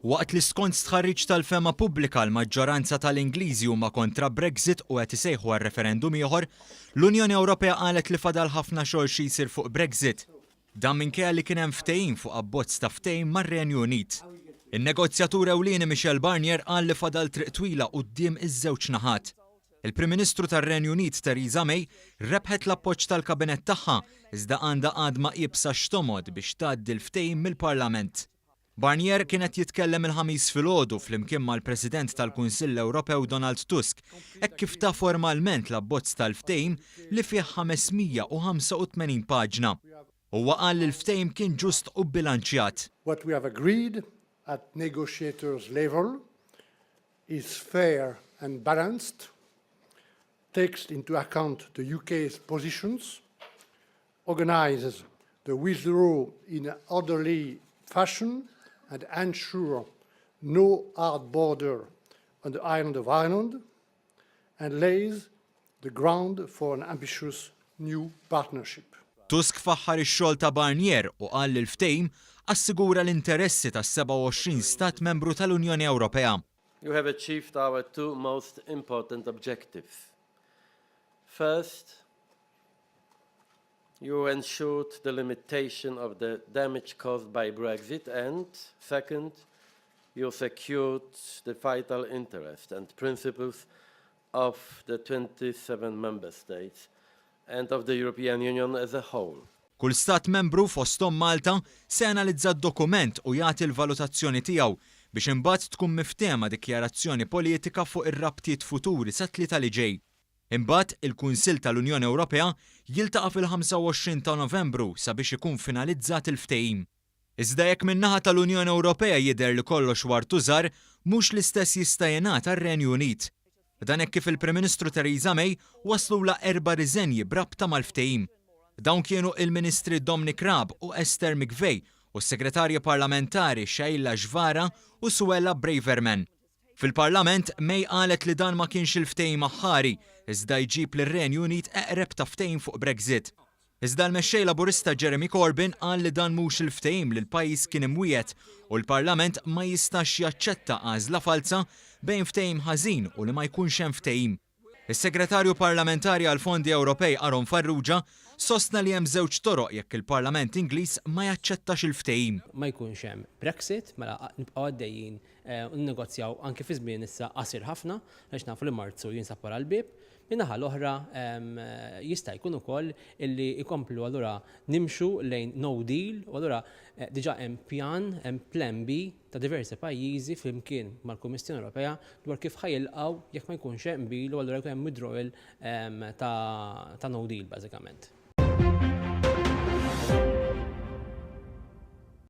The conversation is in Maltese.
Waqt li skont stħarriġ tal-fema pubblika l-maġġoranza tal-Ingliżi huma kontra Brexit u qed isejħu għal referendum ieħor, l-Unjoni Ewropea qalet li fadal ħafna xogħol xi jsir fuq Brexit. Dan minkejja li kien hemm ftehim fuq abbozz ta' ftehim mar-Renju Unit. Il-negozjatur ewlieni Michel Barnier qal li fadal triq twila quddiem iż-żewġ naħat. Il-Prim Ministru tar-Renju Unit Theresa May rebħet l-appoġġ tal-Kabinett tagħha iżda għandha għadma qiebsa x'tomod biex tgħaddi l-ftehim mill-Parlament. Barnier kienet jitkellem il-ħamis filgħodu flimkien mal-President tal-Kunsill Ewropew Donald Tusk, hekk kif ta' formalment l-abbozz tal-ftehim li fih 585 paġna. Huwa qal li l-ftehim kien ġust u bilanċjat. What we have agreed at negotiators level is fair and balanced, takes into account the UK's positions, organizes the withdrawal in an orderly fashion and ensure no hard border on the island of Ireland, and lays the ground for an ambitious new partnership. Tusk faħħar ix-xogħol ta' Barnier u qal li l-ftehim assigura l-interessi tas-27 stat membru tal-Unjoni Ewropea. You have achieved our two most important objectives. First, you ensured the limitation of the damage caused by Brexit, and second, you secured the vital interests and principles of the 27 member states and of the European Union as a whole. Kull stat membru fosthom Malta se analizza d-dokument u jagħti l-valutazzjoni tiegħu biex imbagħad tkun miftehma dikjarazzjoni politika fuq ir-rabtiet futuri sa tlieta li ġej. Imbagħad il-Kunsill tal-Unjoni Ewropea jiltaqa' fil-25 ta' Novembru sabiex ikun finalizzat il-ftehim. Iżda jekk min-naħa tal-Unjoni Ewropea jidher li kollox wartu żgħar, mhux l-istess jista' jingħata r-Renju Unit. Dan hekk kif il-Prim Ministru Theresa May waslula Erba Riżenji brabta mal-ftehim. Dawn kienu il-Ministri Dominic Raab u Esther McVey u s-Segretarji Parlamentari Sheila Xvara u Suella Braverman. Fil-Parlament, May qalet li dan ma kienx il-ftehim aħħari, iżda jġib lir-Renju Unit eqreb ta' ftehim fuq Brexit. Iżda l-mexxej Laburista Jeremy Corbyn qal li dan mhux il-ftehim li l-pajjiż kien imwiegħed u l-Parlament ma jistax jaċċetta għażla falsa bejn ftehim ħażin u li ma jkunx hemm ftehim. Is-Segretarju Parlamentari għal Fondi Ewropej Aaron Farrugia sostna li hemm żewġ toroq jekk il-Parlament Ingliż ma jaċċettax il-ftehim. Ma jkunx hemm Brexit, mela nibqgħu għaddejjin u nnegozjaw anke fi żmien issa qasir ħafna għax nafu li Marzu jinsab wara l-bieb. Min-naħa l-oħra jista' jkun ukoll illi jkomplu allura nimxu lejn no deal u allura diġà hemm pjan, hemm plan B ta' diversi pajjiżi flimkien mal-Kummissjoni Ewropea dwar kif ħajilqgħu jekk ma jkunx hemm bil u allura jkun hemm withdrawal ta' no deal bażikament.